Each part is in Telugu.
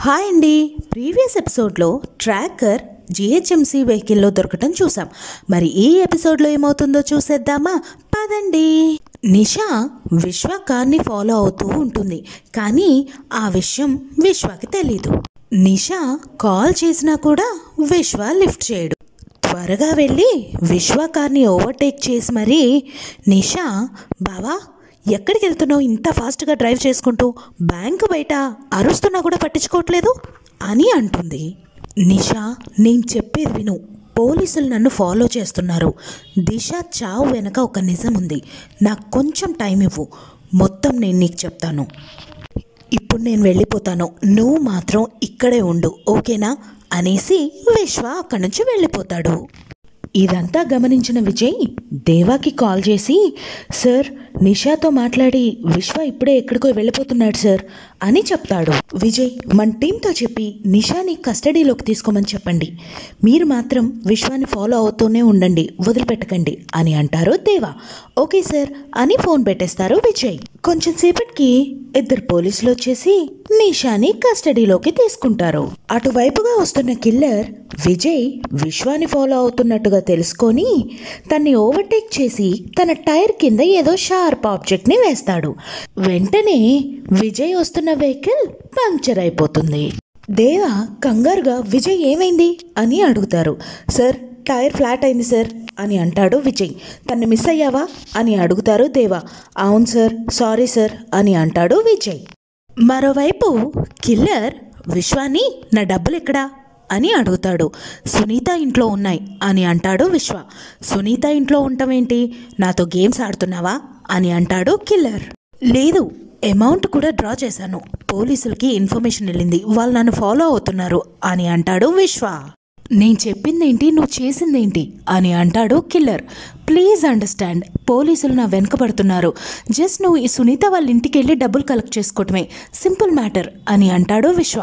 హాయ్ అండి. ప్రీవియస్ ఎపిసోడ్లో ట్రాకర్ జిహెచ్ఎంసీ వెహికల్లో దొరకటం చూసాం. మరి ఈ ఎపిసోడ్లో ఏమవుతుందో చూసేద్దామా? పదండి. నిషా విశ్వ కార్ని ఫాలో అవుతూ ఉంటుంది, కానీ ఆ విషయం విశ్వకి తెలీదు. నిషా కాల్ చేసినా కూడా విశ్వ లిఫ్ట్ చేయడు. త్వరగా వెళ్ళి విశ్వ కార్ని ఓవర్టేక్ చేసి మరీ నిషా, బావా ఎక్కడికి వెళ్తున్నావు ఇంత ఫాస్ట్గా డ్రైవ్ చేసుకుంటూ? బ్యాంకు బయట అరుస్తున్నా కూడా పట్టించుకోవట్లేదు అని అంటుంది. నిషా, నేను చెప్పేది విను. పోలీసులు నన్ను ఫాలో చేస్తున్నారు. దిశ చావు వెనక ఒక నిజం ఉంది. నాకు కొంచెం టైం ఇవ్వు, మొత్తం నేను నీకు చెప్తాను. ఇప్పుడు నేను వెళ్ళిపోతాను, నువ్వు మాత్రం ఇక్కడే ఉండు, ఓకేనా అనేసి విశ్వ అక్కడి నుంచి వెళ్ళిపోతాడు. ఇదంతా గమనించిన విజయ్ దేవాకి కాల్ చేసి, సార్ నిషాతో మాట్లాడి విశ్వ ఇప్పుడే ఎక్కడికో వెళ్ళిపోతున్నాడు సార్ అని చెప్తాడు. విజయ్ మన టీంతో చెప్పి నిషాని కస్టడీలోకి తీసుకోమని చెప్పండి. మీరు మాత్రం విశ్వాన్ని ఫాలో అవుతూనే ఉండండి, వదిలిపెట్టకండి అని అంటారు దేవా. ఓకే సార్ అని ఫోన్ పెట్టేస్తారు విజయ్. కొంచెం సేపటికి ఇద్దరు పోలీసులు వచ్చేసి నిషాని కస్టడీలోకి తీసుకుంటారు. అటువైపుగా వస్తున్న కిల్లర్ విజయ్ విశ్వాన్ని ఫాలో అవుతున్నట్టుగా తెలుసుకొని తన్ని ఓవర్టేక్ చేసి తన టైర్ కింద ఏదో షార్ప్ ఆబ్జెక్ట్ని వేస్తాడు. వెంటనే విజయ్ వస్తున్న వెహికల్ పంక్చర్ అయిపోతుంది. దేవా కంగారుగా విజయ్ ఏమైంది అని అడుగుతారు. సార్ టైర్ ఫ్లాట్ అయింది సార్ అని అంటాడు విజయ్. తన్ని మిస్ అయ్యావా అని అడుగుతారు దేవా. అవును సార్, సారీ సార్ అని అంటాడు విజయ్. మరోవైపు కిల్లర్ విశ్వాని నా డబ్బులు ఎక్కడా అని అడుగుతాడు. సునీత ఇంట్లో ఉన్నాయి అని అంటాడు విశ్వ. సునీత ఇంట్లో ఉండటమేంటి, నాతో గేమ్స్ ఆడుతున్నావా అని అంటాడు కిల్లర్. లేదు, అమౌంట్ కూడా డ్రా చేశాను, పోలీసులకి ఇన్ఫర్మేషన్ వెళ్ళింది, వాళ్ళు నన్ను ఫాలో అవుతున్నారు అని అంటాడు విశ్వ. నేను చెప్పిందేంటి, నువ్వు చేసిందేంటి అని అంటాడు కిల్లర్. ప్లీజ్ అండర్స్టాండ్, పోలీసులు నా వెనకబడుతున్నారు. జస్ట్ నువ్వు ఈ సునీత వాళ్ళ ఇంటికి వెళ్ళి డబ్బులు కలెక్ట్ చేసుకోవటమే, సింపుల్ మ్యాటర్ అని అంటాడు విశ్వ.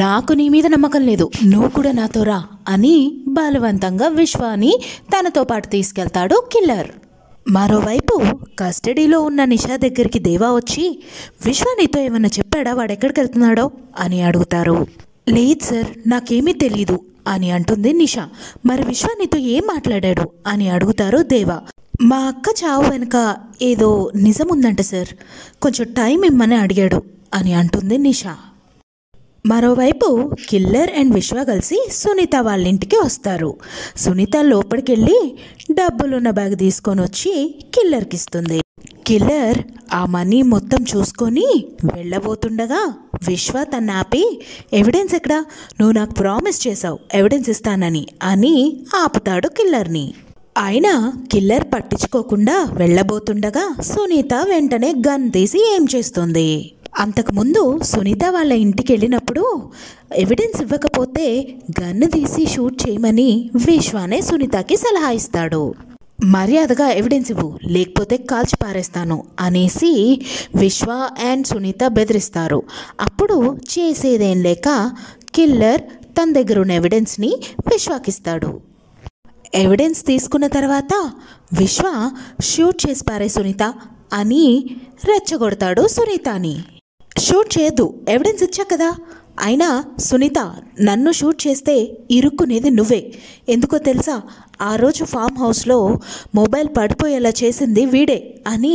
నాకు నీ మీద నమ్మకం లేదు, నువ్వు కూడా నాతో రా అని బలవంతంగా విశ్వాని తనతో పాటు తీసుకెళ్తాడు కిల్లర్. మరోవైపు కస్టడీలో ఉన్న నిషా దగ్గరికి దేవా వచ్చి, విశ్వ నీతో ఏమన్నా చెప్పాడా, వాడెక్కడికి వెళ్తున్నాడో అని అడుగుతారు. లేదు సార్, నాకేమీ తెలీదు అని అంటుంది నిషా. మరి విశ్వ నీతో ఏం మాట్లాడాడు అని అడుగుతారు దేవా. మా అక్క చావు వెనుక ఏదో నిజం ఉందంట సార్, కొంచెం టైం ఇమ్మని అడిగాడు అని అంటుంది నిషా. మరోవైపు కిల్లర్ అండ్ విశ్వ కలిసి సునీత వాళ్ళ ఇంటికి వస్తారు. సునీత లోపలికి వెళ్ళి డబ్బులున్న బ్యాగ్ తీసుకొని వచ్చి కిల్లర్కి ఇస్తుంది. కిల్లర్ ఆ మనీ మొత్తం చూసుకొని వెళ్ళబోతుండగా విశ్వ తన ఆపి, ఎవిడెన్స్ ఎక్కడా, నువ్వు నాకు ప్రామిస్ చేసావు ఎవిడెన్స్ ఇస్తానని అని ఆపుతాడు కిల్లర్ని. అయినా కిల్లర్ పట్టించుకోకుండా వెళ్ళబోతుండగా సునీత వెంటనే గన్ తీసి ఏం చేస్తుంది. అంతకుముందు సునీత వాళ్ళ ఇంటికి వెళ్ళినప్పుడు ఎవిడెన్స్ ఇవ్వకపోతే గన్ను తీసి షూట్ చేయమని విశ్వానే సునీతకి సలహా ఇస్తాడు. మర్యాదగా ఎవిడెన్స్ ఇవ్వు, లేకపోతే కాల్చి పారేస్తాను అనేసి విశ్వ అండ్ సునీత బెదిరిస్తారు. అప్పుడు చేసేదేం లేక కిల్లర్ తన దగ్గర ఉన్న ఎవిడెన్స్ని విశ్వాకిస్తాడు. ఎవిడెన్స్ తీసుకున్న తర్వాత విశ్వ షూట్ చేసి పారే సునీత అని రెచ్చగొడతాడు సునీతని. షూట్ చేయొద్దు, ఎవిడెన్స్ ఇచ్చా కదా. అయినా సునీత, నన్ను షూట్ చేస్తే ఇరుక్కునేది నువ్వే. ఎందుకో తెలుసా, ఆ రోజు ఫామ్ హౌస్లో మొబైల్ పడిపోయేలా చేసింది వీడే అని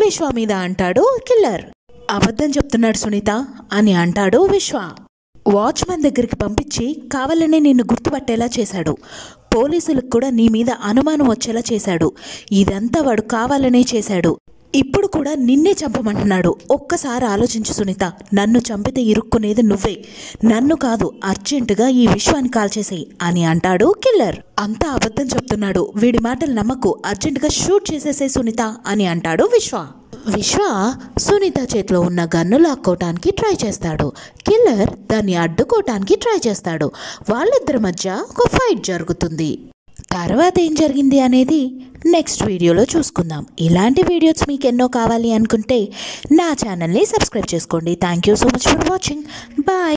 విశ్వ మీద అంటాడు కిల్లర్. అబద్ధం చెప్తున్నాడు సునీత అని అంటాడు విశ్వ. వాచ్మెన్ దగ్గరికి పంపించి కావాలనే నిన్ను గుర్తుపట్టేలా చేశాడు, పోలీసులకు కూడా నీ మీద అనుమానం వచ్చేలా చేశాడు. ఇదంతా వాడు కావాలనే చేశాడు. ఇప్పుడు కూడా నిన్నే చంపమంటున్నాడు. ఒక్కసారి ఆలోచించు సునీత, నన్ను చంపితే ఇరుక్కునేది నువ్వే, నన్ను కాదు, అర్జెంటుగా ఈ విశ్వాన్ని కాల్చేసేయి అని అంటాడు కిల్లర్. అంతా అబద్ధం చెప్తున్నాడు, వీడి మాటలు నమ్మకు, అర్జెంటుగా షూట్ చేసేసే సునీత అని అంటాడు విశ్వ. విశ్వ సునీత చేతిలో ఉన్న గన్ను లాక్కోవటానికి ట్రై చేస్తాడు. కిల్లర్ దాన్ని అడ్డుకోవటానికి ట్రై చేస్తాడు. వాళ్ళిద్దరి మధ్య ఒక ఫైట్ జరుగుతుంది. తర్వాత ఏం జరిగింది అనేది నెక్స్ట్ వీడియోలో చూసుకుందాం. ఇలాంటి వీడియోస్ మీకు ఎన్నో కావాలి అనుకుంటే నా ఛానల్ని సబ్స్క్రైబ్ చేసుకోండి. Thank you so much for watching. Bye.